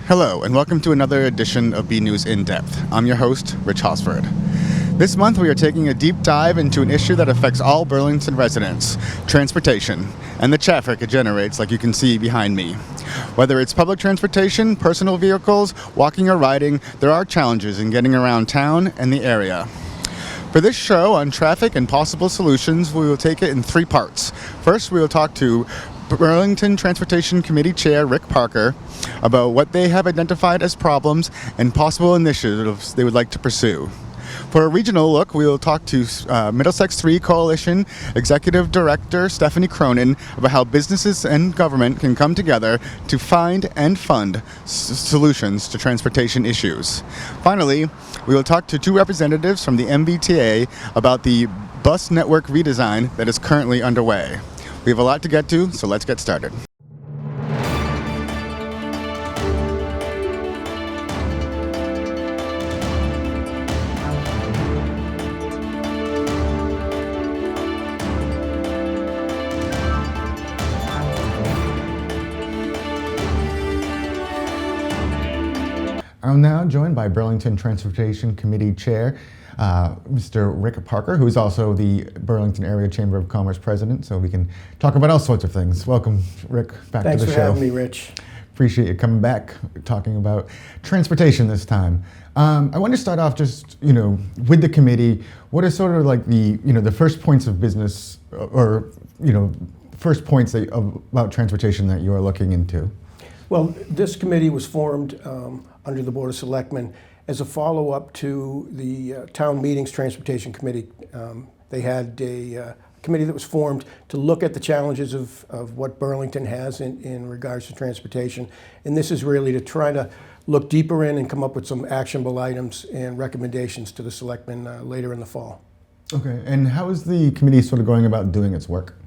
Hello, and welcome to another edition of BNEWS In Depth. I'm your host, Rich Hosford. This month we are taking a deep dive into an issue that affects all Burlington residents, transportation, and the traffic it generates, like you can see behind me. Whether it's public transportation, personal vehicles, walking or riding, there are challenges in getting around town and the area. For this show on traffic and possible solutions, we will take it in three parts. First, we will talk to Burlington Transportation Committee Chair Rick Parker about what they have identified as problems and possible initiatives they would like to pursue. For a regional look, we will talk to Middlesex 3 Coalition Executive Director Stephanie Cronin about how businesses and government can come together to find and fund solutions to transportation issues. Finally, we will talk to two representatives from the MBTA about the bus network redesign that is currently underway. We have a lot to get to, so let's get started. I'm now joined by Burlington Transportation Committee Chair, Mr. Rick Parker, who's also the Burlington Area Chamber of Commerce President, so we can talk about all sorts of things. Welcome, Rick, back Thanks to the show. Thanks for having me, Rich. Appreciate you coming back, talking about transportation this time. I want to start off just, with the committee. What are sort of like the first points of business or, first points about transportation that you are looking into? Well, this committee was formed under the Board of Selectmen as a follow-up to the town meetings transportation committee. They had a committee that was formed to look at the challenges of what Burlington has in regards to transportation. And this is really to try to look deeper in and come up with some actionable items and recommendations to the selectmen later in the fall. Okay, and how is the committee sort of going about doing its work?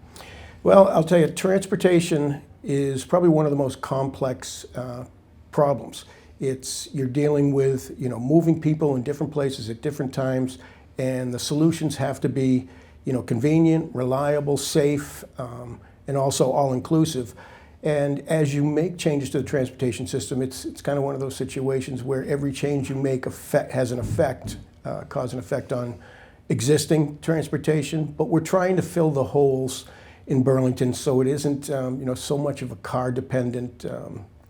Well, I'll tell you, transportation is probably one of the most complex problems. You're dealing with moving people in different places at different times, and the solutions have to be convenient, reliable, safe, and also all-inclusive. And as you make changes to the transportation system, it's kind of one of those situations where every change you make has an effect, cause an effect on existing transportation. But we're trying to fill the holes in Burlington so it isn't so much of a car-dependent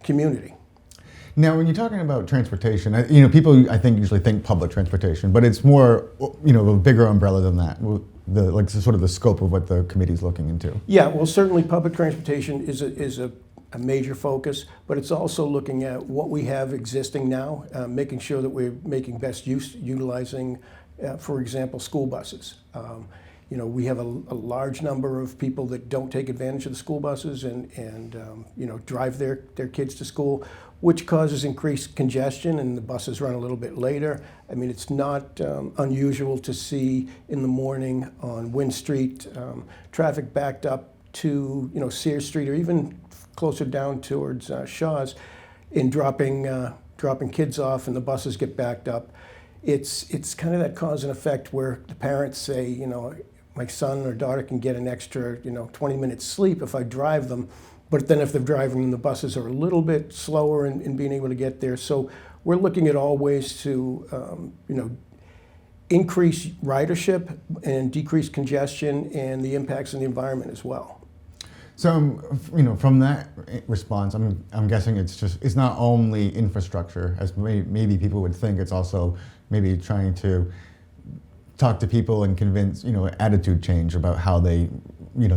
community. Now, when you're talking about transportation, people I think usually think public transportation, but it's more a bigger umbrella than that. Sort of the scope of what the committee's looking into. Yeah, well, certainly public transportation is a major focus, but it's also looking at what we have existing now, making sure that we're making best use, utilizing, for example, school buses. We have a large number of people that don't take advantage of the school buses and drive their kids to school, which causes increased congestion, and the buses run a little bit later. I mean, it's not unusual to see in the morning on Wynn Street traffic backed up to Sears Street or even closer down towards Shaw's, in dropping kids off, and the buses get backed up. It's kind of that cause and effect where the parents say, my son or daughter can get an extra 20 minutes sleep if I drive them. But then if they're driving, the buses are a little bit slower in being able to get there. So we're looking at all ways to increase ridership and decrease congestion and the impacts on the environment as well. So from that response, I'm guessing it's not only infrastructure as maybe people would think. It's also maybe trying to talk to people and convince attitude change about how they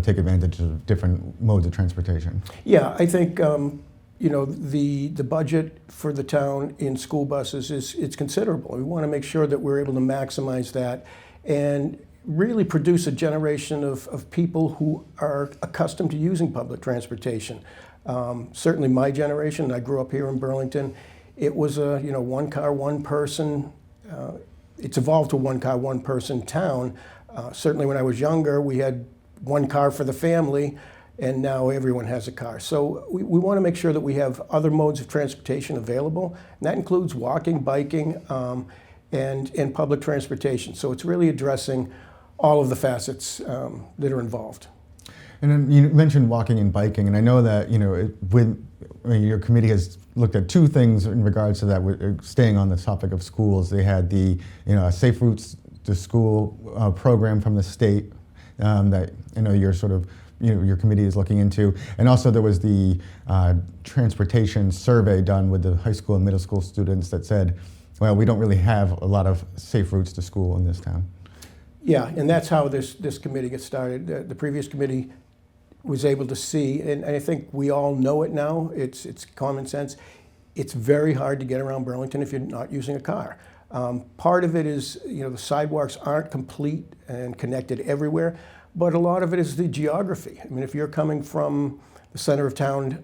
take advantage of different modes of transportation. Yeah, I think the budget for the town in school buses it's considerable. We want to make sure that we're able to maximize that and really produce a generation of people who are accustomed to using public transportation. Certainly my generation, I grew up here in Burlington, it was a one car, one person. It's evolved to one car, one person town. Certainly when I was younger, we had one car for the family, and now everyone has a car. So we want to make sure that we have other modes of transportation available, and that includes walking, biking, and public transportation. So it's really addressing all of the facets that are involved. And then you mentioned walking and biking, and I know that your committee has looked at two things in regards to that. Staying on the topic of schools, they had the Safe Routes to School program from the state that you're sort of your committee is looking into, and also there was the transportation survey done with the high school and middle school students that said, well, we don't really have a lot of safe routes to school in this town. Yeah, and that's how this committee gets started. The previous committee was able to see, and I think we all know it now, it's common sense, it's very hard to get around Burlington if you're not using a car. Part of it is, the sidewalks aren't complete and connected everywhere, but a lot of it is the geography. I mean, if you're coming from the center of town,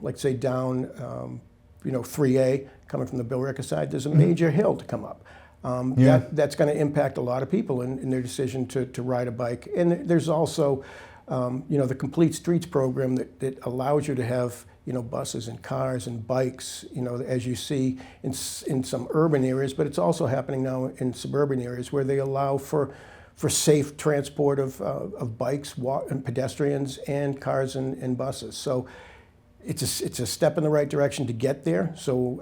like say down, 3A, coming from the Billerica side, there's a major hill to come up. That's going to impact a lot of people in their decision to ride a bike. And there's also, the Complete Streets program that allows you to have, buses and cars and bikes, as you see in some urban areas, but it's also happening now in suburban areas where they allow for safe transport of bikes, and pedestrians, and cars and buses. So it's a step in the right direction to get there. So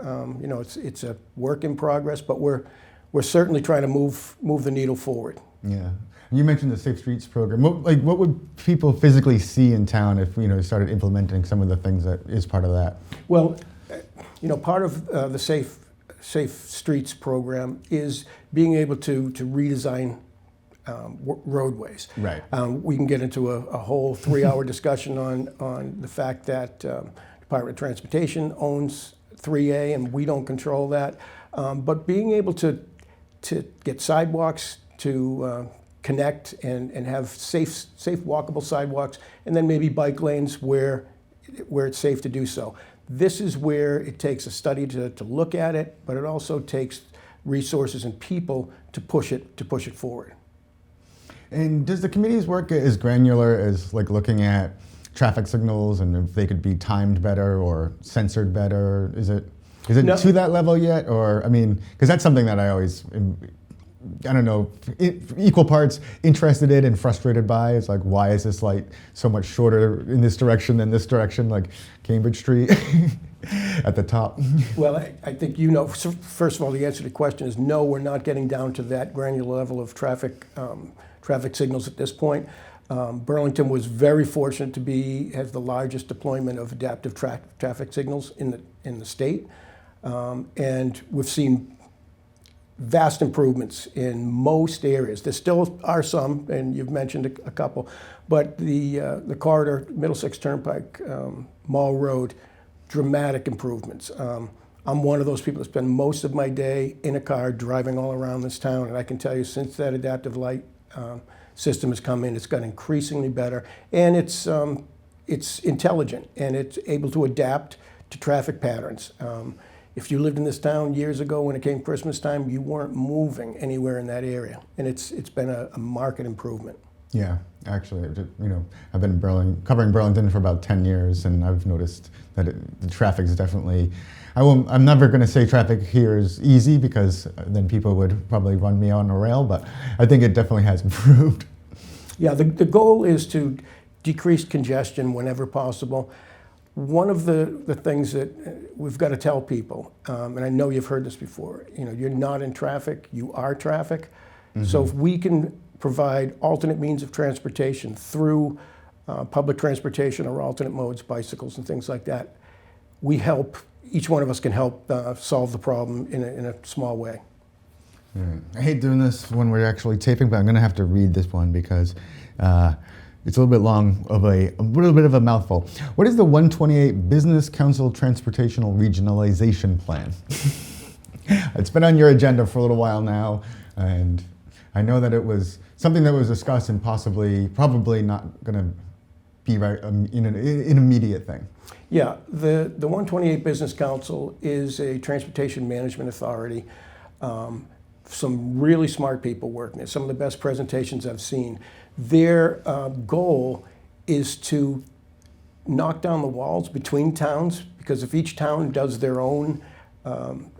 it's a work in progress, but we're certainly trying to move the needle forward. Yeah. You mentioned the Safe Streets program. What would people physically see in town if started implementing some of the things that is part of that? Well, part of the Safe Streets program is being able to redesign roadways. Right. We can get into a whole 3-hour discussion on the fact that Department of Transportation owns 3A and we don't control that. But being able to get sidewalks to connect and have safe walkable sidewalks, and then maybe bike lanes where it's safe to do so. This is where it takes a study to look at it, but it also takes resources and people to push it forward. And does the committee's work as granular as looking at traffic signals and if they could be timed better or censored better? Is it no, to that level yet? Or, because that's something that I always equal parts interested in and frustrated by. It's why is this light so much shorter in this direction than this direction, like Cambridge Street at the top? Well, I think first of all, the answer to the question is no, we're not getting down to that granular level of traffic signals at this point. Burlington was very fortunate to have the largest deployment of adaptive traffic signals in the state, and we've seen vast improvements in most areas. There still are some, and you've mentioned a couple, but the corridor, Middlesex Turnpike, Mall Road, dramatic improvements. I'm one of those people that spend most of my day in a car driving all around this town, and I can tell you since that adaptive light system has come in, it's gotten increasingly better, and it's intelligent, and it's able to adapt to traffic patterns. If you lived in this town years ago when it came Christmas time, you weren't moving anywhere in that area, and it's been a marked improvement. Yeah, actually, I've been covering Burlington for about 10 years, and I've noticed that the traffic is definitely. I'm never going to say traffic here is easy because then people would probably run me on a rail, but I think it definitely has improved. Yeah, the goal is to decrease congestion whenever possible. One of the things that we've got to tell people, and I know you've heard this before, you're not in traffic, you are traffic. Mm-hmm. So if we can provide alternate means of transportation through public transportation or alternate modes, bicycles and things like that, each one of us can help solve the problem in a small way. Right. I hate doing this when we're actually taping, but I'm going to have to read this one because it's a little bit long a little bit of a mouthful. What is the 128 Business Council Transportational Regionalization Plan? It's been on your agenda for a little while now, and I know that it was something that was discussed and probably not going to be right in an immediate thing. Yeah, the 128 Business Council is a transportation management authority. Some really smart people working it. Some of the best presentations I've seen. Their goal is to knock down the walls between towns, because if each town does their own,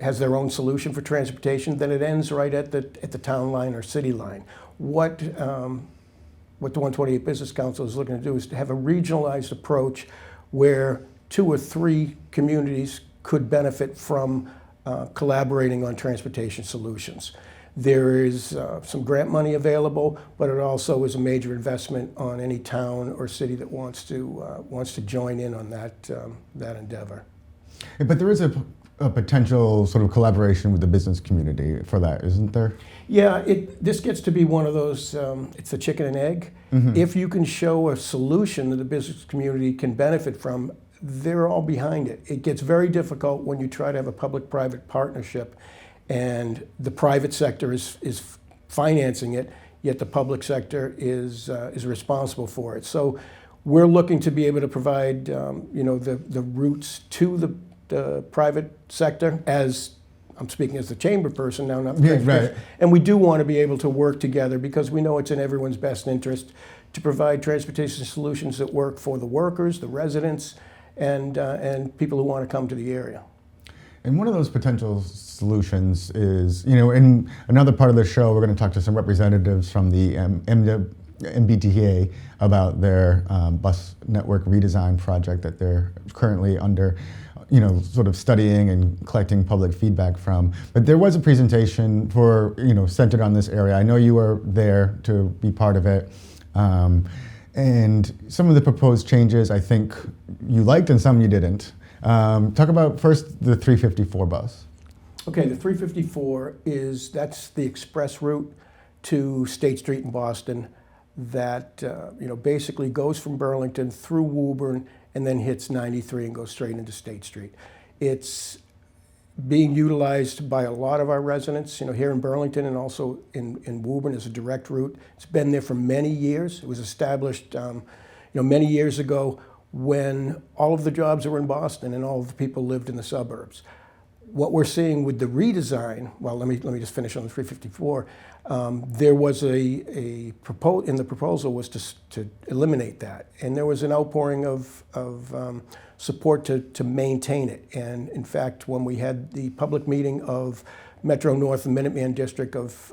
has their own solution for transportation, then it ends right at the town line or city line. What the 128 Business Council is looking to do is to have a regionalized approach where 2 or 3 communities could benefit from collaborating on transportation solutions. There is some grant money available, but it also is a major investment on any town or city that wants to join in on that endeavor. But there is a potential sort of collaboration with the business community for that, isn't there? Yeah, this gets to be one of those, it's the chicken and egg. Mm-hmm. If you can show a solution that the business community can benefit from, they're all behind it. It gets very difficult when you try to have a public-private partnership and the private sector is financing it, yet the public sector is responsible for it. So we're looking to be able to provide the routes to the private sector, as I'm speaking as the chamber person now, not the right. And we do want to be able to work together because we know it's in everyone's best interest to provide transportation solutions that work for the workers, the residents, and people who want to come to the area. And one of those potential solutions is, in another part of the show, we're going to talk to some representatives from the MBTA about their bus network redesign project that they're currently under, sort of studying and collecting public feedback from. But there was a presentation centered on this area. I know you were there to be part of it. And some of the proposed changes I think you liked and some you didn't. Talk about first the 354 bus. Okay, the 354 that's the express route to State Street in Boston that basically goes from Burlington through Woburn and then hits 93 and goes straight into State Street. It's being utilized by a lot of our residents, here in Burlington and also in Woburn as a direct route. It's been there for many years. It was established many years ago when all of the jobs were in Boston and all of the people lived in the suburbs. What we're seeing with the redesign, well, let me just finish on the 354. There was in the proposal was to eliminate that, and there was an outpouring of support to maintain it. And in fact, when we had the public meeting of Metro North and Minuteman District of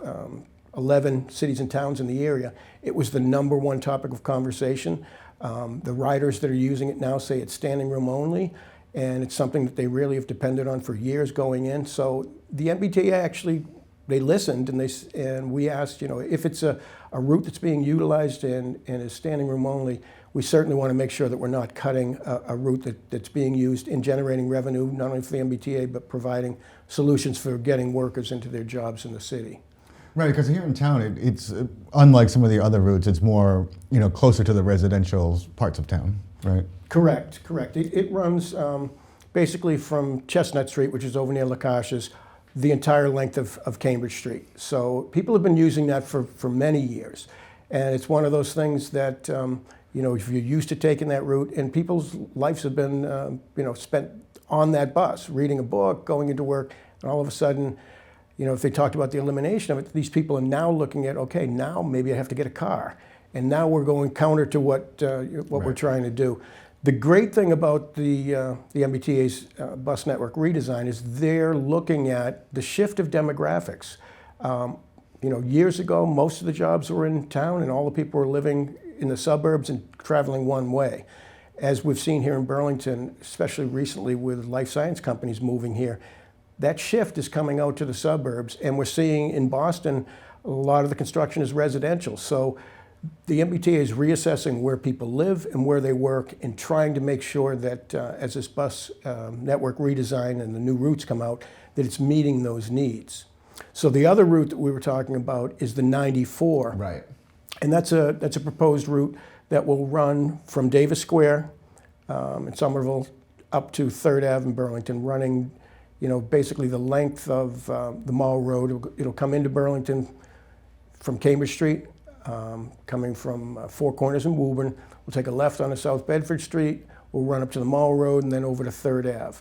11 cities and towns in the area, it was the #1 topic of conversation. The riders that are using it now say it's standing room only, and it's something that they really have depended on for years going in. So the MBTA actually, they listened and we asked, if it's a route that's being utilized and is standing room only, we certainly want to make sure that we're not cutting a route that's being used in generating revenue, not only for the MBTA, but providing solutions for getting workers into their jobs in the city. Right, because here in town, it's unlike some of the other routes, it's more, closer to the residential parts of town, right? Correct. It runs basically from Chestnut Street, which is over near Lacash's, the entire length of Cambridge Street. So people have been using that for many years. And it's one of those things that, if you're used to taking that route, and people's lives have been, spent on that bus, reading a book, going into work, and all of a sudden, if they talked about the elimination of it, these people are now looking at, okay, now maybe I have to get a car. And now we're going counter to what we're trying to do. The great thing about the MBTA's bus network redesign is they're looking at the shift of demographics. Years ago, most of the jobs were in town and all the people were living in the suburbs and traveling one way. As we've seen here in Burlington, especially recently with life science companies moving here, that shift is coming out to the suburbs, and we're seeing in Boston, a lot of the construction is residential. So the MBTA is reassessing where people live and where they work and trying to make sure that as this bus network redesign and the new routes come out, that it's meeting those needs. So the other route that we were talking about is the 94. Right. And that's a proposed route that will run from Davis Square in Somerville up to 3rd Ave in Burlington, running basically the length of the Mall Road. It'll come into Burlington from Cambridge Street, coming from Four Corners in Woburn. We'll take a left onto South Bedford Street. We'll run up to the Mall Road and then over to 3rd Ave.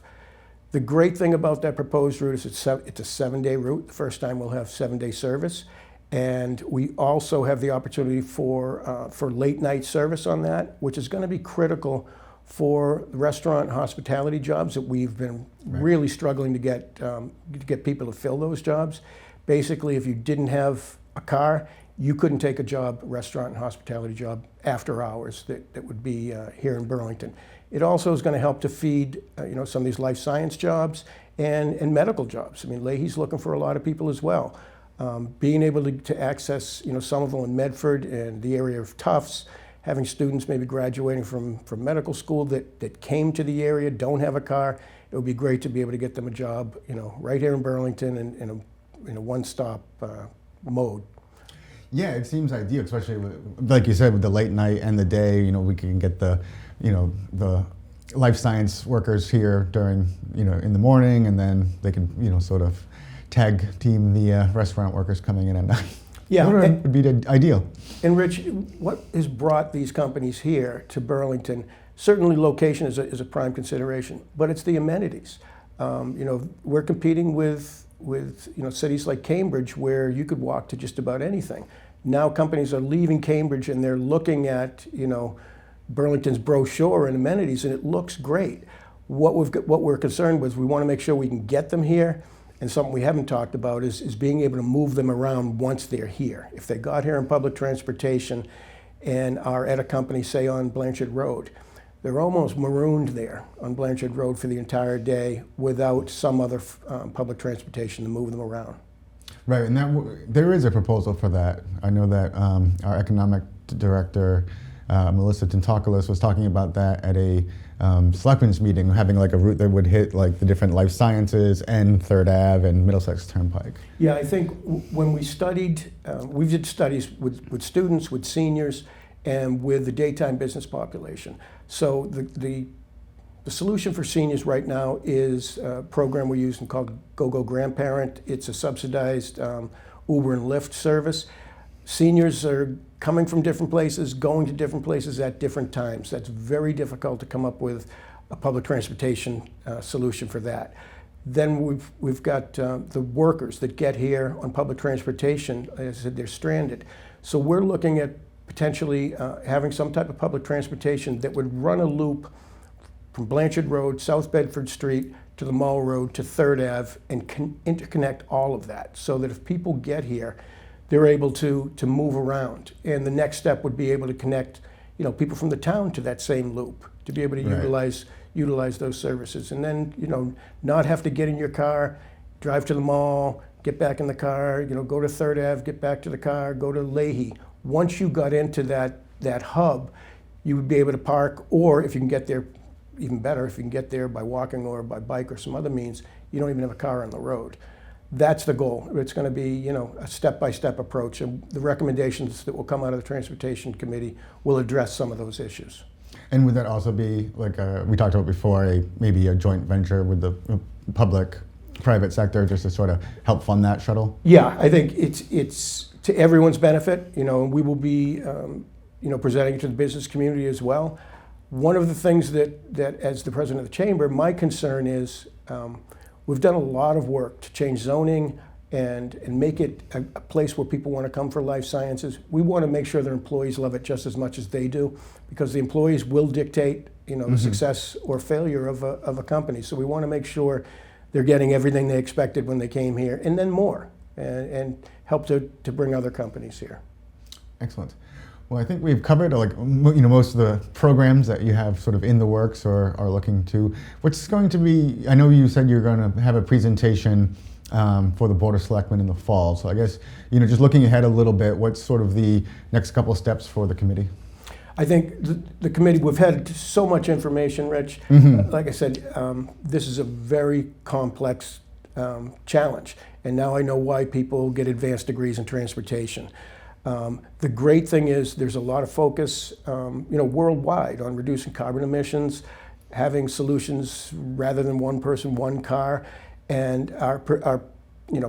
The great thing about that proposed route is it's a 7-day route. The first time we'll have 7-day service. And we also have the opportunity for late night service on that, which is going to be critical for the restaurant and hospitality jobs that we've been really struggling to get people to fill those jobs. Basically, if you didn't have a car, you couldn't take a restaurant and hospitality job after hours that would be here in Burlington. It also is going to help to feed some of these life science jobs and medical jobs. I mean, Leahy's looking for a lot of people as well. Being able to access Somerville and Medford and the area of Tufts, having students maybe graduating from medical school that came to the area, don't have a car, it would be great to be able to get them a job right here in Burlington in a one-stop mode. Yeah, it seems ideal, especially like you said, with the late night and the day. We can get the life science workers here during in the morning, and then they can sort of tag team the restaurant workers coming in at night. Yeah, that would be ideal. And Rich, what has brought these companies here to Burlington? Certainly, location is a prime consideration, but it's the amenities. We're competing with cities like Cambridge, where you could walk to just about anything. Now companies are leaving Cambridge and they're looking at Burlington's brochure and amenities, and it looks great. What we're concerned with, we want to make sure we can get them here, and something we haven't talked about is being able to move them around once they're here. If they got here in public transportation and are at a company, say on Blanchard Road, they're almost marooned there on Blanchard Road for the entire day without some other public transportation to move them around. Right, and there is a proposal for that. I know that our economic director, Melissa Tentopoulos, was talking about that at a selectmen's meeting, having like a route that would hit like the different life sciences and 3rd Ave and Middlesex Turnpike. Yeah, I think when we studied, we did studies with students, with seniors, and with the daytime business population. So the solution for seniors right now is a program we're using called GoGo Grandparent. It's a subsidized Uber and Lyft service. Seniors are coming from different places, going to different places at different times. That's very difficult to come up with a public transportation solution for that. Then we've got the workers that get here on public transportation. As I said, they're stranded. So we're looking at potentially having some type of public transportation that would run a loop from Blanchard Road, South Bedford Street, to the Mall Road, to 3rd Ave, and interconnect all of that, so that if people get here, they're able to move around. And the next step would be able to connect people from the town to that same loop, to be able to utilize those services. And then not have to get in your car, drive to the mall, get back in the car, go to 3rd Ave, get back to the car, go to Leahy. Once you got into that hub, you would be able to park, or if you can get there, even better, if you can get there by walking or by bike or some other means, you don't even have a car on the road. That's the goal. It's going to be a step-by-step approach, and the recommendations that will come out of the Transportation Committee will address some of those issues. And would that also be, like we talked about before, maybe a joint venture with the public-private sector, just to sort of help fund that shuttle? Yeah, I think it's to everyone's benefit, and we will be presenting it to the business community as well. One of the things that as the president of the chamber, my concern is we've done a lot of work to change zoning and make it a place where people want to come for life sciences. We want to make sure their employees love it just as much as they do, because the employees will dictate the success or failure of a company. So we want to make sure they're getting everything they expected when they came here, and then more, and help to bring other companies here. Excellent. Well, I think we've covered most of the programs that you have sort of in the works or are looking to. What's going to be, I know you said you're going to have a presentation for the Board of Selectmen in the fall. So I guess, just looking ahead a little bit, what's sort of the next couple of steps for the committee? I think the committee, we've had so much information, Rich. Like I said, this is a very complex challenge. And now I know why people get advanced degrees in transportation. The great thing is there's a lot of focus, worldwide on reducing carbon emissions, having solutions rather than one person, one car, and our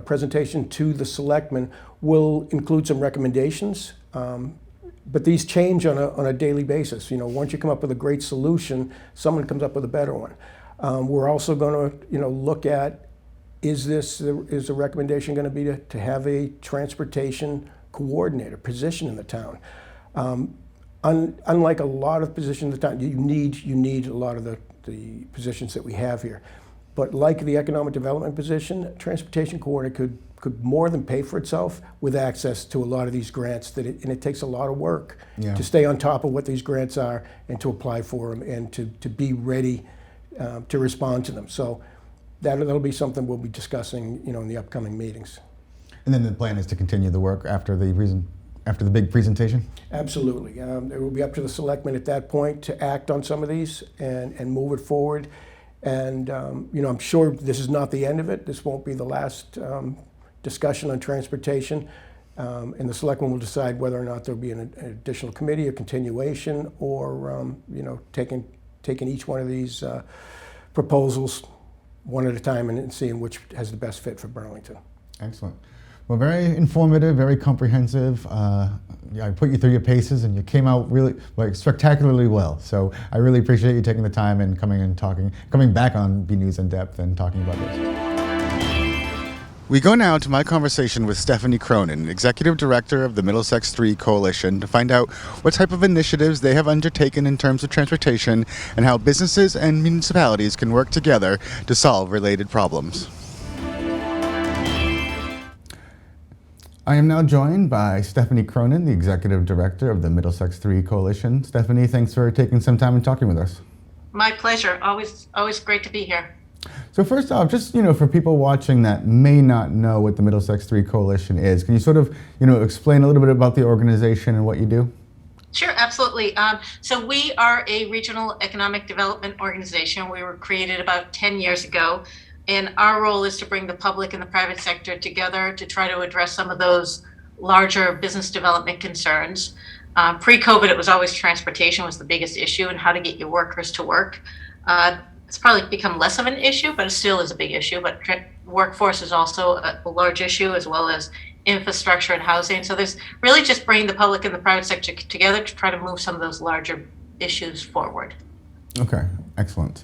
presentation to the selectmen will include some recommendations. But these change on a daily basis. Once you come up with a great solution, someone comes up with a better one. We're also going to, look at is the recommendation going to be to have a transportation coordinator position in the town. Unlike a lot of positions in the town, you need a lot of the positions that we have here. But like the economic development position, transportation coordinator could more than pay for itself with access to a lot of these grants. And it takes a lot of work to stay on top of what these grants are and to apply for them and to be ready to respond to them. So that'll be something we'll be discussing, in the upcoming meetings. And then the plan is to continue the work after the big presentation? Absolutely. It will be up to the selectmen at that point to act on some of these and move it forward. And I'm sure this is not the end of it. This won't be the last discussion on transportation. And the selectmen will decide whether or not there'll be an additional committee, a continuation, or taking each one of these proposals one at a time and seeing which has the best fit for Burlington. Excellent. Well, very informative, very comprehensive. I put you through your paces, and you came out really spectacularly well. So I really appreciate you taking the time and coming back on BNEWS In Depth and talking about this. We go now to my conversation with Stephanie Cronin, Executive Director of the Middlesex 3 Coalition, to find out what type of initiatives they have undertaken in terms of transportation and how businesses and municipalities can work together to solve related problems. I am now joined by Stephanie Cronin, the Executive Director of the Middlesex 3 Coalition. Stephanie, thanks for taking some time and talking with us. My pleasure. Always great to be here. So first off, just for people watching that may not know what the Middlesex 3 Coalition is, can you sort of explain a little bit about the organization and what you do? Sure, absolutely. So we are a regional economic development organization. We were created about 10 years ago. And our role is to bring the public and the private sector together to try to address some of those larger business development concerns. Pre-COVID, it was always transportation was the biggest issue and how to get your workers to work. It's probably become less of an issue, but it still is a big issue. But workforce is also a large issue, as well as infrastructure and housing. So there's really just bringing the public and the private sector together to try to move some of those larger issues forward. Okay, excellent.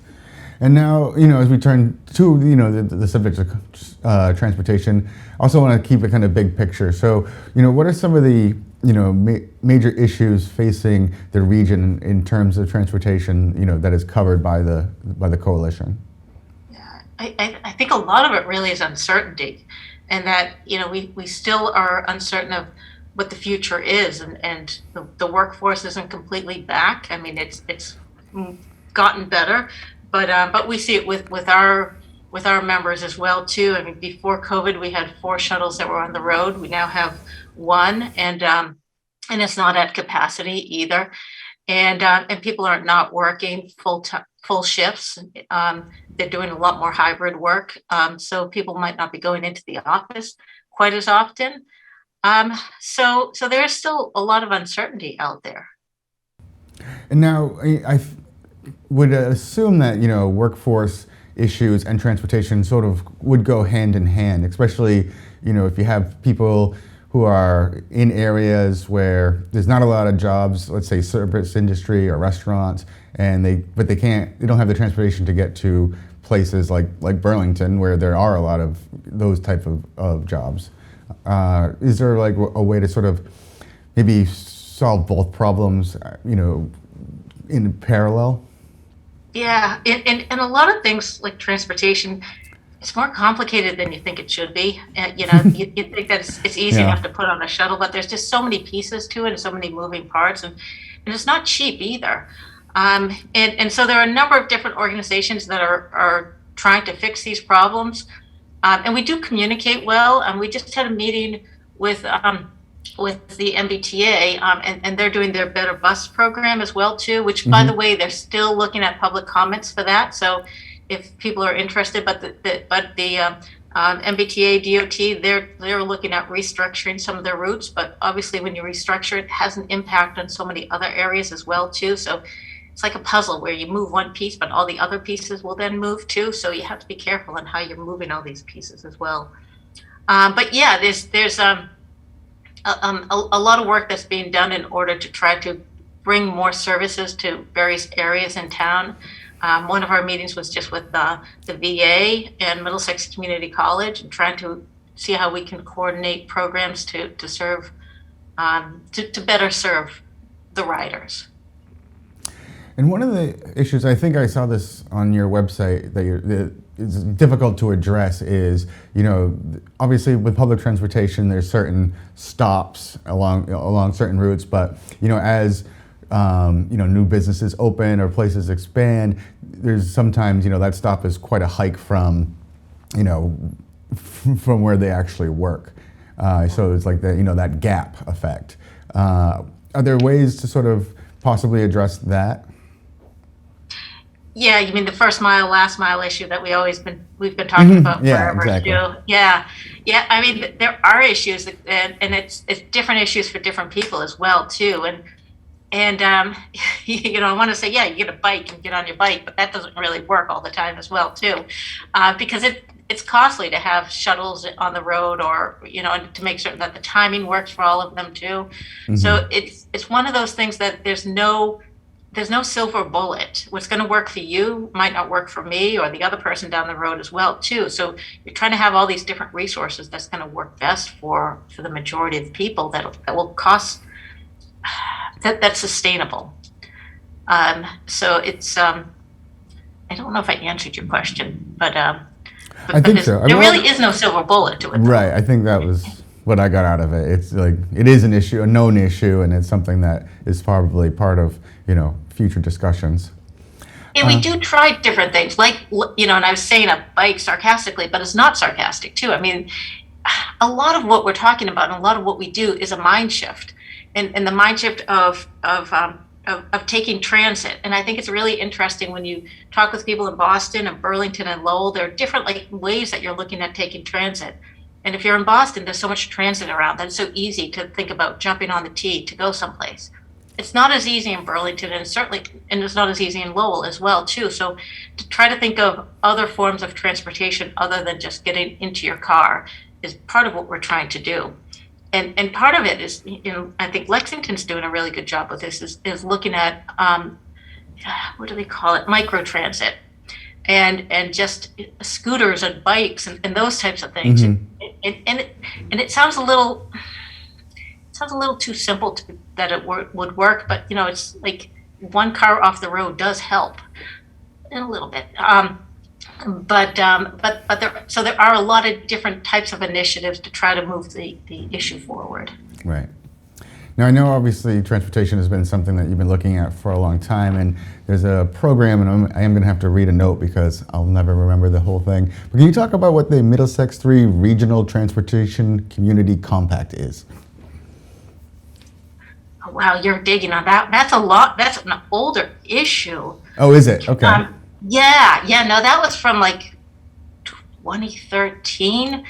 And now, as we turn to, the subject of transportation, I also want to keep a kind of big picture. So, what are some of the, major issues facing the region in terms of transportation, that is covered by the coalition? Yeah, I think a lot of it really is uncertainty, and that, we still are uncertain of what the future is, and the workforce isn't completely back. I mean, it's gotten better. But we see it with our members as well too. I mean, before COVID, we had 4 shuttles that were on the road. We now have 1, and it's not at capacity either. And people are not working full shifts. They're doing a lot more hybrid work. So people might not be going into the office quite as often. So there is still a lot of uncertainty out there. And now I would assume that workforce issues and transportation sort of would go hand in hand, especially if you have people who are in areas where there's not a lot of jobs, let's say service industry or restaurants, and they don't have the transportation to get to places like Burlington where there are a lot of those type of jobs. Is there like a way to sort of maybe solve both problems in parallel? Yeah, and a lot of things like transportation, it's more complicated than you think it should be. You think that it's easy enough to put on a shuttle, but there's just so many pieces to it and so many moving parts, and it's not cheap either. And so there are a number of different organizations that are trying to fix these problems, and we do communicate well. And we just had a meeting with the MBTA, and they're doing their Better Bus program as well too, which by the way, they're still looking at public comments for that. So if people are interested, but the MBTA DOT, they're looking at restructuring some of their routes, but obviously when you restructure, it has an impact on so many other areas as well too. So it's like a puzzle where you move one piece, but all the other pieces will then move too. So you have to be careful on how you're moving all these pieces as well. But yeah, there's a lot of work that's being done in order to try to bring more services to various areas in town. One of our meetings was just with the VA and Middlesex Community College, and trying to see how we can coordinate programs to serve, to better serve the riders. And one of the issues, I think I saw this on your website, that is difficult to address is, obviously with public transportation, there's certain stops along certain routes, but as new businesses open or places expand, there's sometimes that stop is quite a hike from from where they actually work. So it's like that gap effect. Are there ways to sort of possibly address that? Yeah, you mean the first mile, last mile issue that we've been talking about forever exactly. too. Yeah. I mean, there are issues, and it's different issues for different people as well too. And I want to say, yeah, you get a bike and get on your bike, but that doesn't really work all the time as well too, because it's costly to have shuttles on the road, or and to make certain that the timing works for all of them too. So it's one of those things that there's no silver bullet. What's going to work for you might not work for me or the other person down the road as well too. So you're trying to have all these different resources that's going to work best for the majority of the people that will cost that's sustainable. So it's I don't know if I answered your question, but I think so. There really is no silver bullet to it. Right. I think that was what I got out of it. It's like it is an issue, a known issue, and it's something that is probably part of future discussions. And we do try different things, like and I was saying a bike sarcastically, but it's not sarcastic too. I mean, a lot of what we're talking about and a lot of what we do is a mind shift, and the mind shift of taking transit. And I think it's really interesting when you talk with people in Boston and Burlington and Lowell. There are different ways that you're looking at taking transit. And if you're in Boston, there's so much transit around that it's so easy to think about jumping on the T to go someplace. It's not as easy in Burlington, and it's not as easy in Lowell as well too. So to try to think of other forms of transportation other than just getting into your car is part of what we're trying to do. And part of it is, I think Lexington's doing a really good job with this, is looking at, what do they call it, microtransit, and just scooters and bikes and those types of things. And it sounds a little too simple that it would work, but it's like one car off the road does help in a little bit. But there are a lot of different types of initiatives to try to move the issue forward. Right. Now, I know obviously transportation has been something that you've been looking at for a long time, and there's a program, and I am going to have to read a note because I'll never remember the whole thing. But can you talk about what the Middlesex 3 Regional Transportation Community Compact is? Oh, wow, you're digging on that. That's a lot. That's an older issue. Oh, is it? Okay. No, that was from 2013.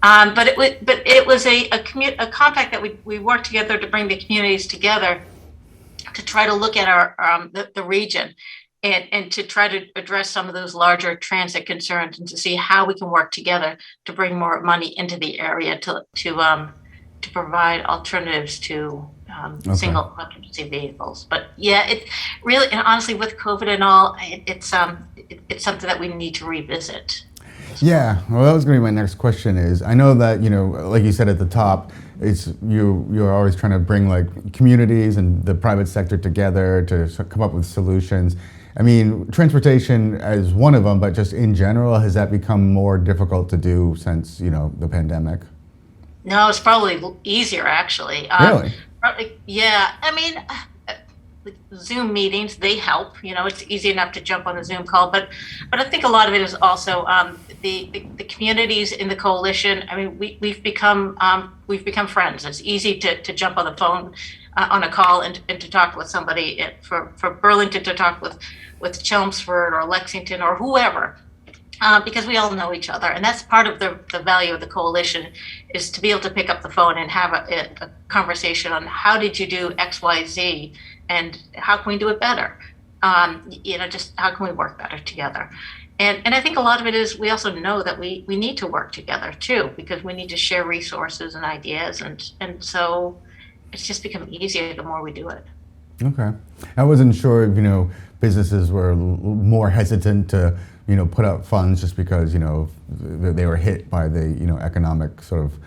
But it was a compact that we worked together to bring the communities together to try to look at our the region and to try to address some of those larger transit concerns and to see how we can work together to bring more money into the area to provide alternatives to single occupancy vehicles. But yeah, it really, and honestly, with COVID and all, it's something that we need to revisit. Yeah, well, that was going to be my next question. Is I know that like you said at the top, it's you're always trying to bring communities and the private sector together to come up with solutions. I mean, transportation as one of them, but just in general, has that become more difficult to do since the pandemic? No, it's probably easier actually. Really? Yeah, I mean, Zoom meetings, they help. It's easy enough to jump on a Zoom call, but I think a lot of it is also the communities in the coalition. I mean, we've become friends. It's easy to jump on the phone on a call and to talk with somebody. For Burlington to talk with Chelmsford or Lexington or whoever. Because we all know each other, and that's part of the value of the coalition, is to be able to pick up the phone and have a conversation on how did you do X, Y, Z, and how can we do it better? Just how can we work better together? And I think a lot of it is we also know that we need to work together too, because we need to share resources and ideas, and so it's just become easier the more we do it. Okay, I wasn't sure if businesses were more hesitant to put up funds just because they were hit by the economic sort of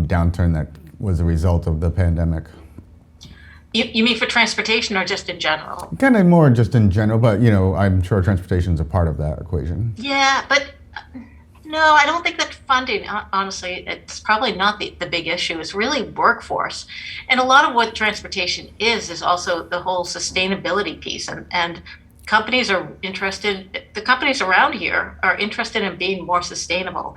downturn that was a result of the pandemic. You mean for transportation or just in general? Kind of more just in general, but I'm sure transportation is a part of that equation. Yeah, but no, I don't think that funding, honestly, it's probably not the big issue. It's really workforce. And a lot of what transportation is also the whole sustainability piece. And companies are interested, the companies around here are interested in being more sustainable.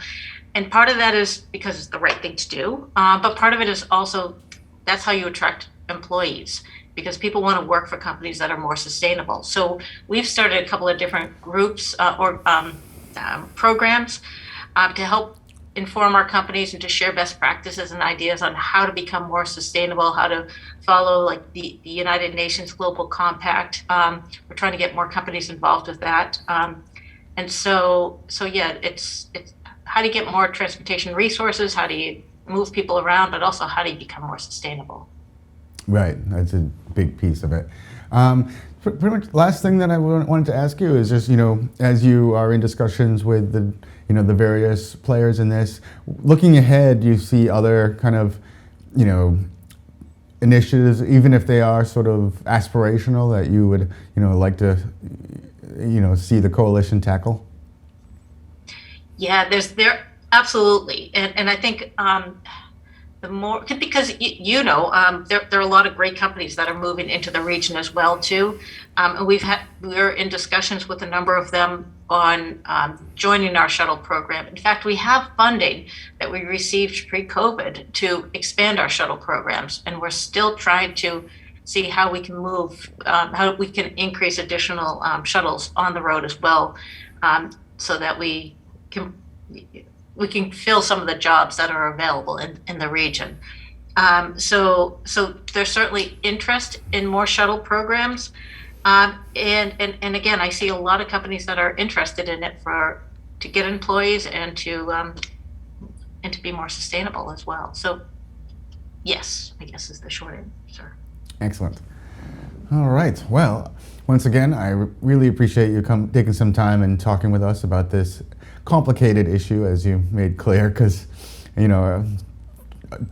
And part of that is because it's the right thing to do. But part of it is also that's how you attract employees, because people want to work for companies that are more sustainable. So we've started a couple of different groups or programs to help inform our companies and to share best practices and ideas on how to become more sustainable, how to follow like the United Nations Global Compact. We're trying to get more companies involved with that. And so yeah, it's how do you get more transportation resources? How do you move people around, but also how do you become more sustainable? Right, that's a big piece of it. Pretty much last thing that I wanted to ask you is just, as you are in discussions with the various players in this, looking ahead, you see other kind of, initiatives, even if they are sort of aspirational, that you would, like to, see the coalition tackle? Yeah, there absolutely, and I think the more, because there are a lot of great companies that are moving into the region as well too, and we're in discussions with a number of them on joining our shuttle program. In fact, we have funding that we received pre-COVID to expand our shuttle programs, and we're still trying to see how we can how we can increase additional shuttles on the road as well, so that we can fill some of the jobs that are available in the region. So there's certainly interest in more shuttle programs. And again, I see a lot of companies that are interested in it to get employees and to be more sustainable as well. So yes, I guess is the short answer. Excellent. All right. Well, once again, I really appreciate you taking some time and talking with us about this complicated issue, as you made clear, because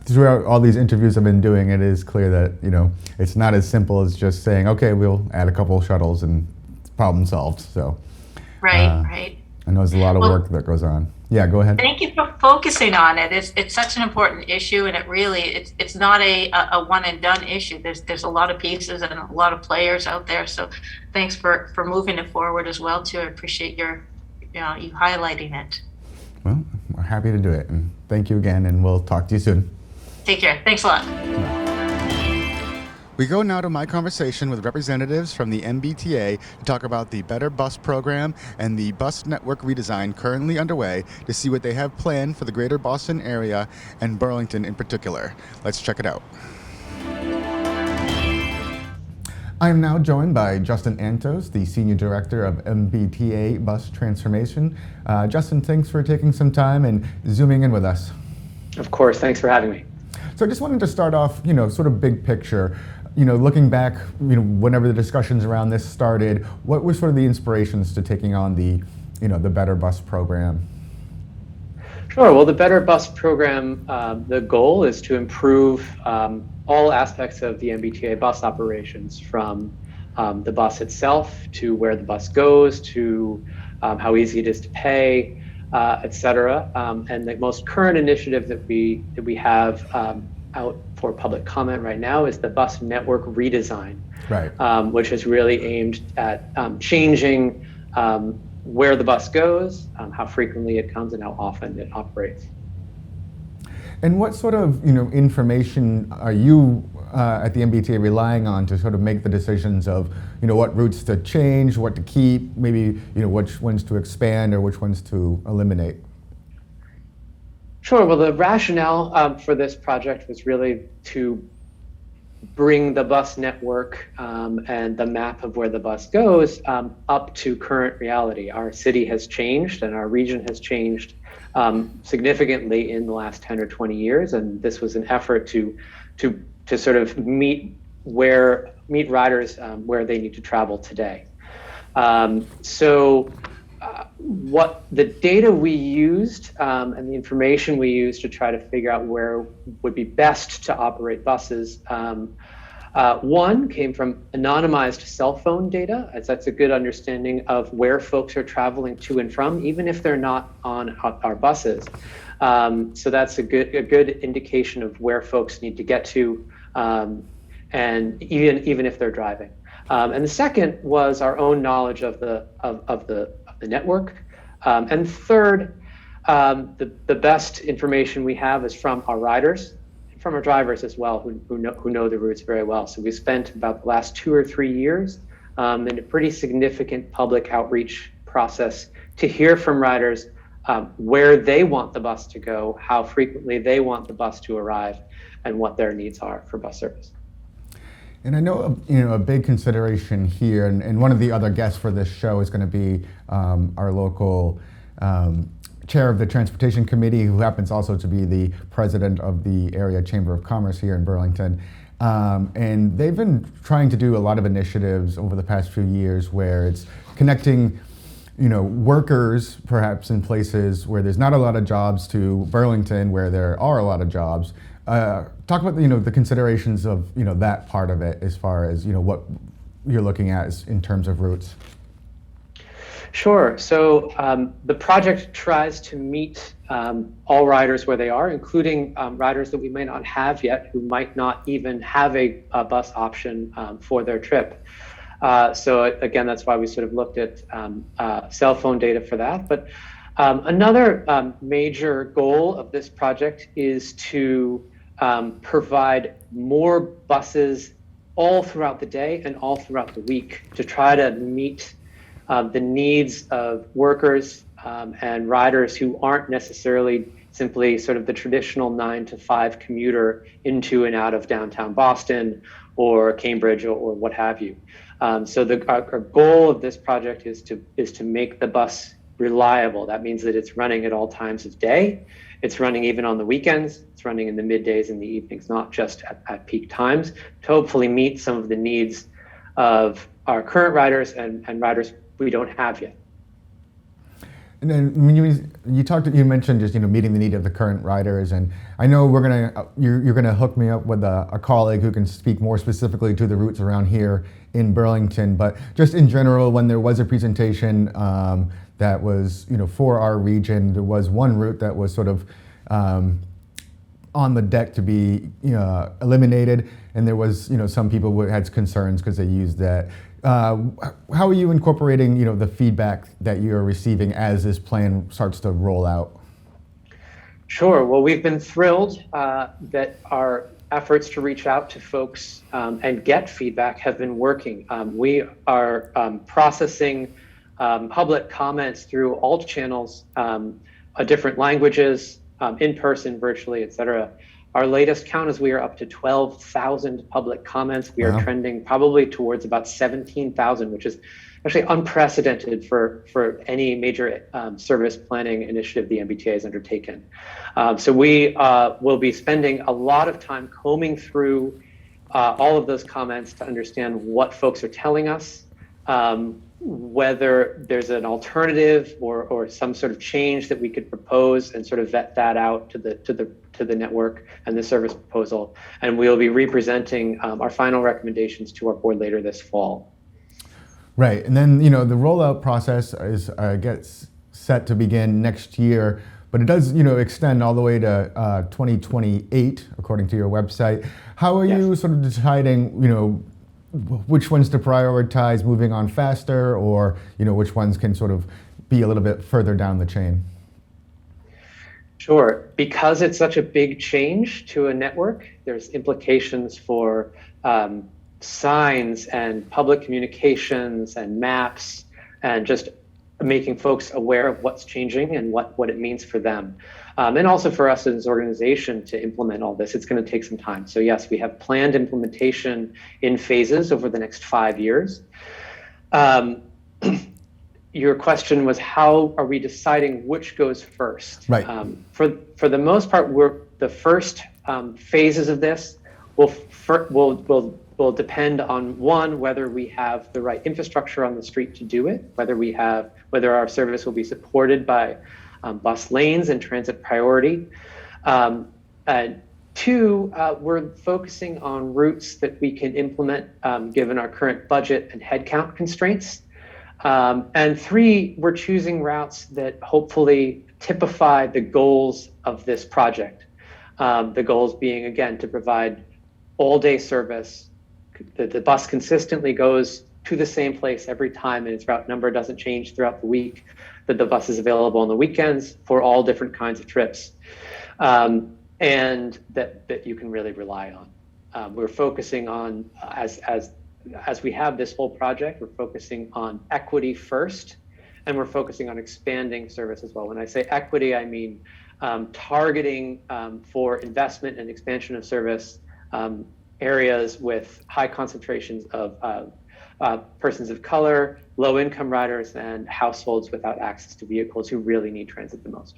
throughout all these interviews I've been doing, it is clear that it's not as simple as just saying, okay, we'll add a couple of shuttles and problem solved. So right. I know there's a lot of work that goes on. Yeah, go ahead. Thank you for focusing on it. It's such an important issue, and it's not a one and done issue. There's a lot of pieces and a lot of players out there. So thanks for moving it forward as well too. I appreciate you highlighting it. Well, we're happy to do it, and thank you again, and we'll talk to you soon. Take care. Thanks a lot. We go now to my conversation with representatives from the MBTA to talk about the Better Bus program and the bus network redesign currently underway, to see what they have planned for the greater Boston area and Burlington in particular. Let's check it out. I am now joined by Justin Antos, the Senior Director of MBTA Bus Transformation. Justin, thanks for taking some time and zooming in with us. Of course, thanks for having me. So I just wanted to start off, sort of big picture. Looking back, whenever the discussions around this started, what were sort of the inspirations to taking on the Better Bus program? Sure. Well, the Better Bus program, the goal is to improve all aspects of the MBTA bus operations, from the bus itself to where the bus goes to how easy it is to pay, et cetera. And the most current initiative that we have out for public comment right now is the bus network redesign, right? Which is really aimed at changing where the bus goes, how frequently it comes, and how often it operates. And what sort of information are you at the MBTA relying on to sort of make the decisions of what routes to change, what to keep, maybe which ones to expand or which ones to eliminate? Sure. Well, the rationale for this project was really to bring the bus network and the map of where the bus goes up to current reality. Our city has changed and our region has changed significantly in the last 10 or 20 years, and this was an effort to sort of meet riders where they need to travel today. What the data we used and the information we used to try to figure out where would be best to operate buses One came from anonymized cell phone data, as that's a good understanding of where folks are traveling to and from, even if they're not on our buses. So that's a good indication of where folks need to get to, and even if they're driving. And the second was our own knowledge of the network. And third, the best information we have is from our riders, and from our drivers as well, who know the routes very well. So we spent about the last 2 or 3 years in a pretty significant public outreach process to hear from riders where they want the bus to go, how frequently they want the bus to arrive, and what their needs are for bus service. And I know, a big consideration here, and one of the other guests for this show is going to be our local chair of the Transportation Committee, who happens also to be the president of the Area Chamber of Commerce here in Burlington. And they've been trying to do a lot of initiatives over the past few years where it's connecting workers perhaps in places where there's not a lot of jobs to Burlington where there are a lot of jobs. Talk about the considerations of that part of it as far as what you're looking at in terms of routes. Sure. So the project tries to meet all riders where they are, including riders that we may not have yet, who might not even have a bus option for their trip. So again, that's why we sort of looked at cell phone data for that. But another major goal of this project is to provide more buses all throughout the day and all throughout the week to try to meet the needs of workers and riders who aren't necessarily simply sort of the traditional 9 to 5 commuter into and out of downtown Boston or Cambridge or what have you. So our goal of this project is to make the bus reliable. That means that it's running at all times of day. It's running even on the weekends. It's running in the middays and the evenings, not just at peak times, to hopefully meet some of the needs of our current riders and riders we don't have yet. And then when you mentioned just meeting the need of the current riders, and I know you're gonna hook me up with a colleague who can speak more specifically to the routes around here in Burlington. But just in general, when there was a presentation that was for our region, there was one route that was sort of on the deck to be eliminated, and there was some people who had concerns because they used that. How are you incorporating the feedback that you're receiving as this plan starts to roll out? Sure. Well, we've been thrilled that our efforts to reach out to folks and get feedback have been working. We are processing public comments through all channels, different languages, in person, virtually, et cetera. Our latest count is we are up to 12,000 public comments. We are trending probably towards about 17,000, which is actually unprecedented for any major service planning initiative the MBTA has undertaken. So we will be spending a lot of time combing through all of those comments to understand what folks are telling us, whether there's an alternative or some sort of change that we could propose, and sort of vet that out to the network and the service proposal. And we'll be representing our final recommendations to our board later this fall. Right, and then the rollout process is gets set to begin next year, but it does extend all the way to 2028 according to your website. How are you sort of deciding which ones to prioritize moving on faster, or which ones can sort of be a little bit further down the chain? Sure. Because it's such a big change to a network, there's implications for signs and public communications and maps, and just making folks aware of what's changing and what it means for them. And also for us as an organization to implement all this, it's going to take some time. So yes, we have planned implementation in phases over the next 5 years. Your question was, how are we deciding which goes first? Right. For the most part, the first phases of this will depend on, one, whether we have the right infrastructure on the street to do it, whether our service will be supported by bus lanes and transit priority. Two, we're focusing on routes that we can implement given our current budget and headcount constraints. And three, we're choosing routes that hopefully typify the goals of this project. The goals being, again, to provide all-day service, that the bus consistently goes to the same place every time and its route number doesn't change throughout the week, that the bus is available on the weekends for all different kinds of trips, and that you can really rely on. We're focusing on, as we have this whole project, we're focusing on equity first, and we're focusing on expanding service as well. When I say equity, I mean targeting for investment and expansion of service areas with high concentrations of persons of color, low-income riders, and households without access to vehicles who really need transit the most.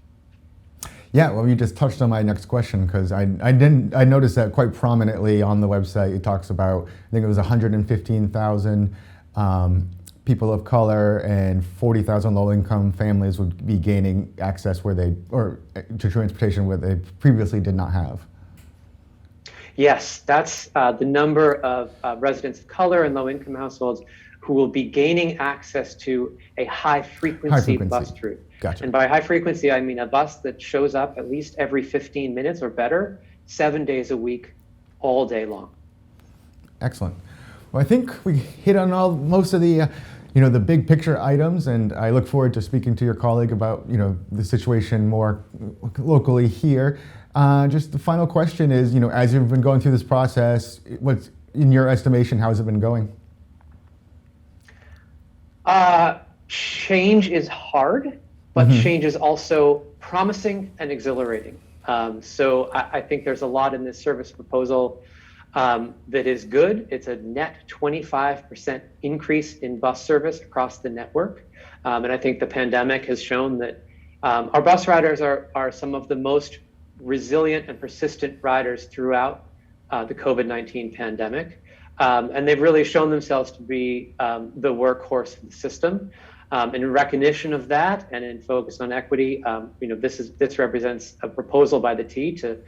Yeah, well, you just touched on my next question, because I noticed that quite prominently on the website. It talks about, I think it was 115,000 people of color and 40,000 low-income families would be gaining access to transportation where they previously did not have. Yes, that's the number of residents of color and low-income households who will be gaining access to a high-frequency bus route. Gotcha. And by high frequency, I mean a bus that shows up at least every 15 minutes or better, 7 days a week, all day long. Excellent. Well, I think we hit on most of the the big picture items, and I look forward to speaking to your colleague about the situation more locally here. Just the final question is, as you've been going through this process, what's, in your estimation, how has it been going? Change is hard, but change is also promising and exhilarating. So I think there's a lot in this service proposal that is good. It's a net 25% increase in bus service across the network. And I think the pandemic has shown that our bus riders are some of the most resilient and persistent riders throughout the COVID-19 pandemic. And they've really shown themselves to be the workhorse of the system. In recognition of that and in focus on equity, this represents a proposal by the T to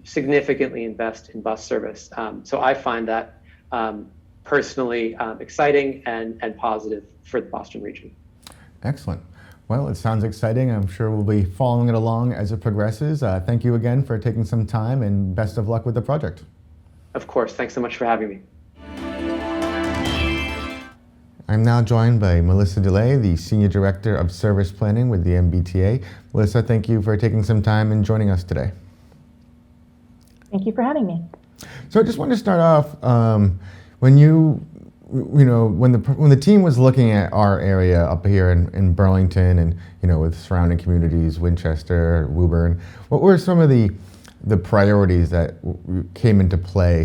significantly invest in bus service. So I find that personally exciting and positive for the Boston region. Excellent. Well, it sounds exciting. I'm sure we'll be following it along as it progresses. Thank you again for taking some time, and best of luck with the project. Of course. Thanks so much for having me. I'm now joined by Melissa DeLay, the Senior Director of Service Planning with the MBTA. Melissa, thank you for taking some time and joining us today. Thank you for having me. So I just wanted to start off, when the team was looking at our area up here in Burlington and with surrounding communities, Winchester, Woburn, what were some of the priorities that came into play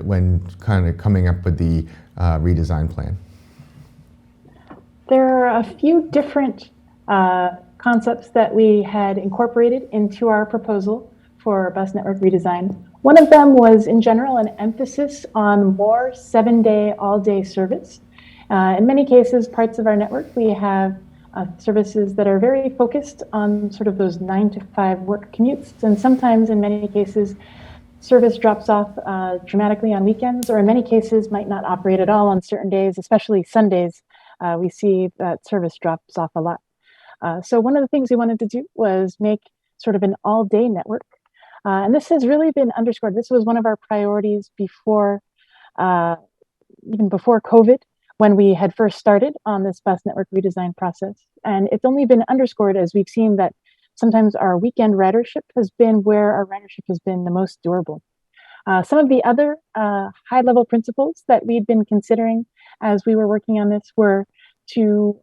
when kind of coming up with the redesign plan? There are a few different concepts that we had incorporated into our proposal for bus network redesign. One of them was, in general, an emphasis on more 7-day, all-day service. In many cases, parts of our network, we have services that are very focused on sort of those 9 to 5 work commutes, and sometimes, in many cases, service drops off dramatically on weekends, or in many cases might not operate at all on certain days, especially Sundays. We see that service drops off a lot. So one of the things we wanted to do was make sort of an all-day network. And this has really been underscored. This was one of our priorities before, even before COVID, when we had first started on this bus network redesign process. And it's only been underscored as we've seen that sometimes our weekend ridership has been where our ridership has been the most durable. Some of the other high-level principles that we'd been considering as we were working on this were to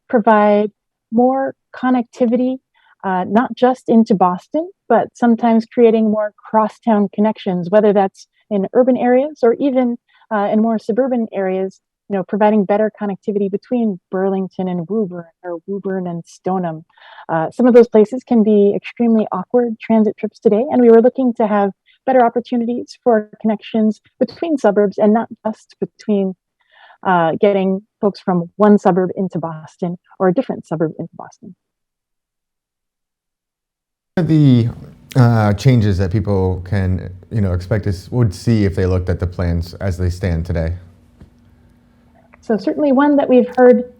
provide more connectivity, not just into Boston, but sometimes creating more crosstown connections, whether that's in urban areas or even in more suburban areas, providing better connectivity between Burlington and Woburn, or Woburn and Stoneham. Some of those places can be extremely awkward transit trips today, and we were looking to have better opportunities for connections between suburbs and not just between getting folks from one suburb into Boston or a different suburb into Boston. changes that people can, expect would see if they looked at the plans as they stand today? So certainly one that we've heard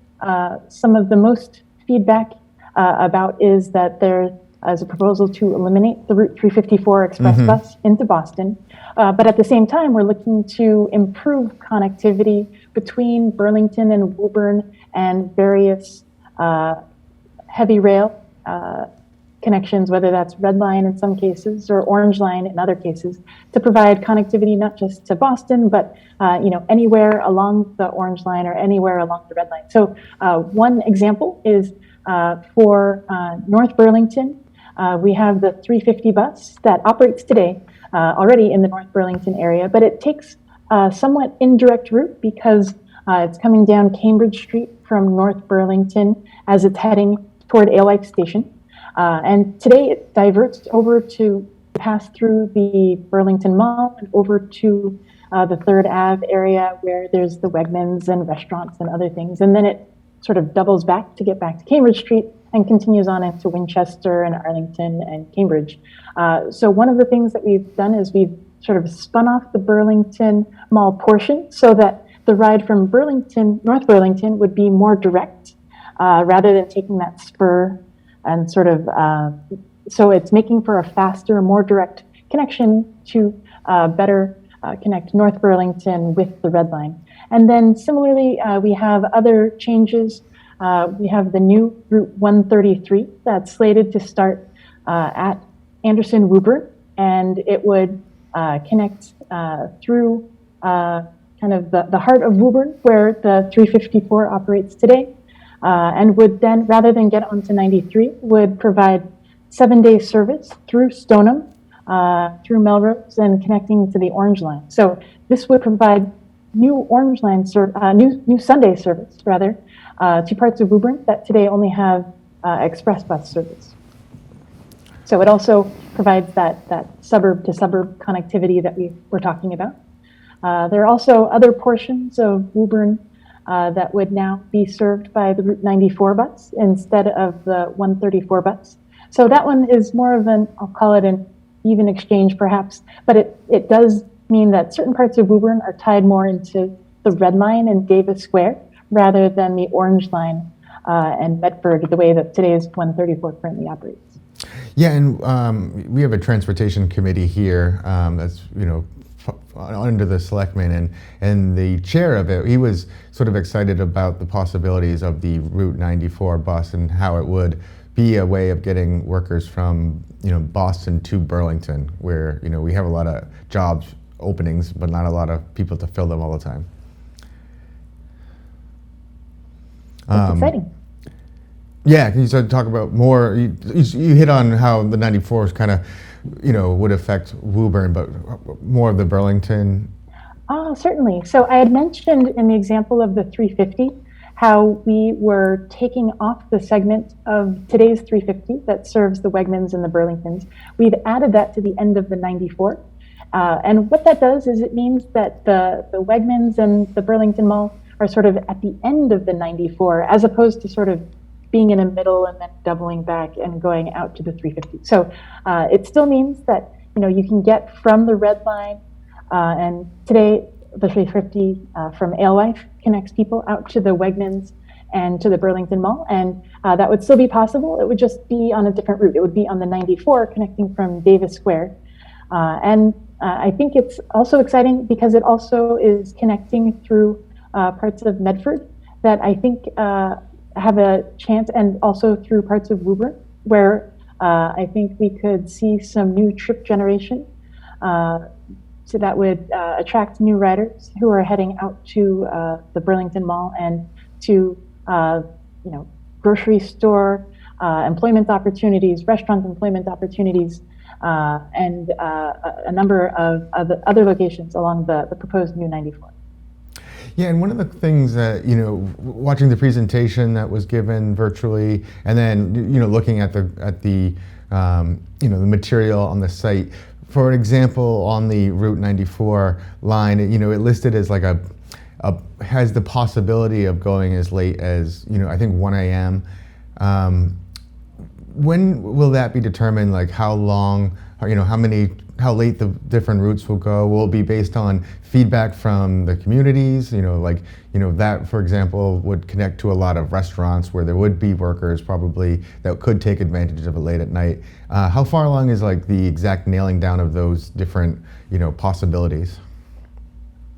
some of the most feedback about is that there is a proposal to eliminate the Route 354 express bus into Boston. But at the same time, we're looking to improve connectivity between Burlington and Woburn and various heavy rail connections, whether that's Red Line in some cases or Orange Line in other cases, to provide connectivity not just to Boston, but anywhere along the Orange Line or anywhere along the Red Line. So one example is for North Burlington, we have the 350 bus that operates today already in the North Burlington area, but it takes a somewhat indirect route because it's coming down Cambridge Street from North Burlington as it's heading toward Alewife Station. And today it diverts over to pass through the Burlington Mall and over to the 3rd Ave area where there's the Wegmans and restaurants and other things. And then it sort of doubles back to get back to Cambridge Street and continues on into Winchester and Arlington and Cambridge. So one of the things that we've done is we've sort of spun off the Burlington Mall portion so that the ride from Burlington, North Burlington, would be more direct rather than taking that spur and sort of, so it's making for a faster, more direct connection to better connect North Burlington with the Red Line. And then similarly, we have other changes. We have the new Route 133 that's slated to start at Anderson Woburn, and it would connect through kind of the heart of Woburn, where the 354 operates today, and would then, rather than get onto 93, would provide 7-day service through Stoneham, through Melrose, and connecting to the Orange Line. So this would provide new Orange Line, new Sunday service, rather, to parts of Woburn that today only have express bus service. So it also provides that suburb-to-suburb connectivity that we were talking about. There are also other portions of Woburn that would now be served by the Route 94 bus instead of the 134 bus. So that one is more of an, I'll call it an even exchange perhaps, but it does mean that certain parts of Woburn are tied more into the Red Line and Davis Square rather than the Orange Line and Medford, the way that today's 134 currently operates. Yeah, and we have a transportation committee here that's, under the selectmen, and the chair of it, he was sort of excited about the possibilities of the Route 94 bus and how it would be a way of getting workers from, Boston to Burlington, where, we have a lot of jobs openings, but not a lot of people to fill them all the time. That's exciting. Yeah, can you sort of talk about more? You hit on how the 94 is kind of, would affect Woburn, but more of the Burlington. Oh, certainly. So I had mentioned in the example of the 350 how we were taking off the segment of today's 350 that serves the Wegmans and the Burlingtons. We've added that to the end of the 94. And what that does is it means that the Wegmans and the Burlington Mall are sort of at the end of the 94, as opposed to sort of being in the middle and then doubling back and going out to the 350. So it still means that you can get from the Red Line, and today the 350 from Alewife connects people out to the Wegmans and to the Burlington Mall, and that would still be possible. It would just be on a different route. It would be on the 94 connecting from Davis Square. And I think it's also exciting because it also is connecting through parts of Medford that I think have a chance, and also through parts of Woburn, where I think we could see some new trip generation. So that would attract new riders who are heading out to the Burlington Mall and to grocery store employment opportunities, restaurant employment opportunities, and a number of other locations along the proposed new 94. Yeah, and one of the things that, watching the presentation that was given virtually, and then, looking at the the material on the site, for example, on the Route 94 line, it listed as like has the possibility of going as late as, I think 1 a.m. when will that be determined? Like how long, or, how late the different routes will go? Will it be based on feedback from the communities? That, for example, would connect to a lot of restaurants where there would be workers probably that could take advantage of it late at night. How far along is like the exact nailing down of those different, possibilities?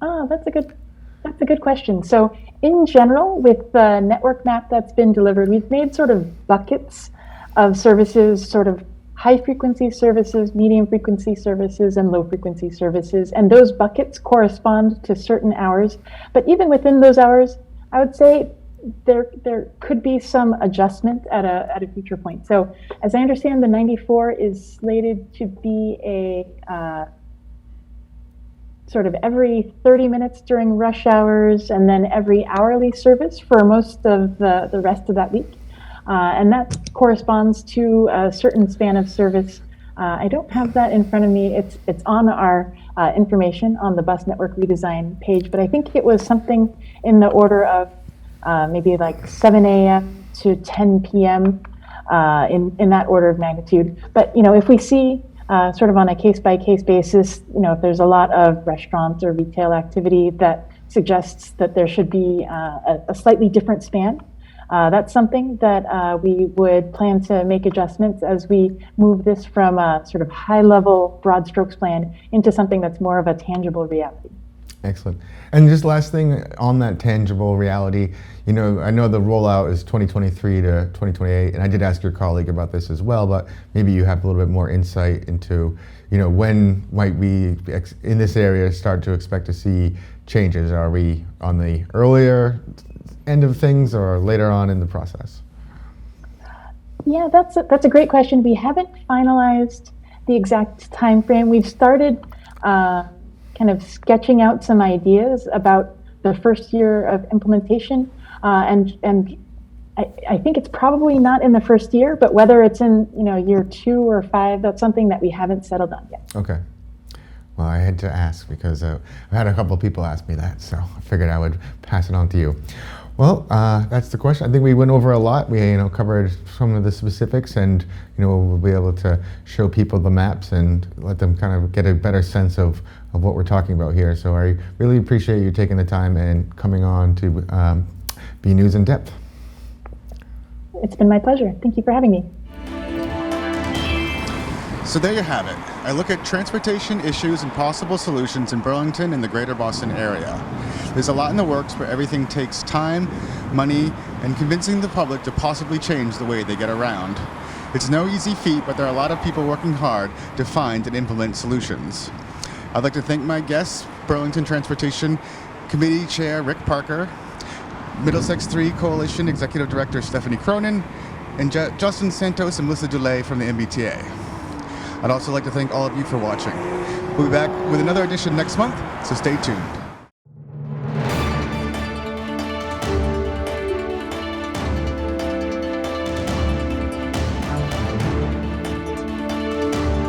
Oh, that's a good question. So in general, with the network map that's been delivered, we've made sort of buckets of services, sort of high frequency services, medium frequency services, and low frequency services. And those buckets correspond to certain hours. But even within those hours, I would say there could be some adjustment at a future point. So as I understand, the 94 is slated to be a sort of every 30 minutes during rush hours, and then every hourly service for most of the rest of that week. And that corresponds to a certain span of service. I don't have that in front of me. It's on our information on the bus network redesign page, but I think it was something in the order of maybe like 7 a.m. to 10 p.m. In that order of magnitude. But if we see sort of on a case-by-case basis, if there's a lot of restaurants or retail activity that suggests that there should be a slightly different span, that's something that we would plan to make adjustments as we move this from a sort of high-level broad strokes plan into something that's more of a tangible reality. Excellent. And just last thing on that tangible reality, I know the rollout is 2023 to 2028, and I did ask your colleague about this as well, but maybe you have a little bit more insight into, when might we in this area start to expect to see changes? Are we on the earlier end of things or later on in the process? Yeah, that's a great question. We haven't finalized the exact time frame. We've started kind of sketching out some ideas about the first year of implementation, and I think it's probably not in the first year, but whether it's in year 2 or 5, that's something that we haven't settled on yet. Okay. Well, I had to ask because I've had a couple of people ask me that, so I figured I would pass it on to you. Well, that's the question. I think we went over a lot. We covered some of the specifics, and we'll be able to show people the maps and let them kind of get a better sense of what we're talking about here. So I really appreciate you taking the time and coming on to BNEWS In Depth. It's been my pleasure. Thank you for having me. So there you have it. I look at transportation issues and possible solutions in Burlington and the greater Boston area. There's a lot in the works, but everything takes time, money, and convincing the public to possibly change the way they get around. It's no easy feat, but there are a lot of people working hard to find and implement solutions. I'd like to thank my guests, Burlington Transportation Committee Chair Rick Parker, Middlesex 3 Coalition Executive Director Stephanie Cronin, and Justin Santos and Melissa Dulay from the MBTA. I'd also like to thank all of you for watching. We'll be back with another edition next month, so stay tuned.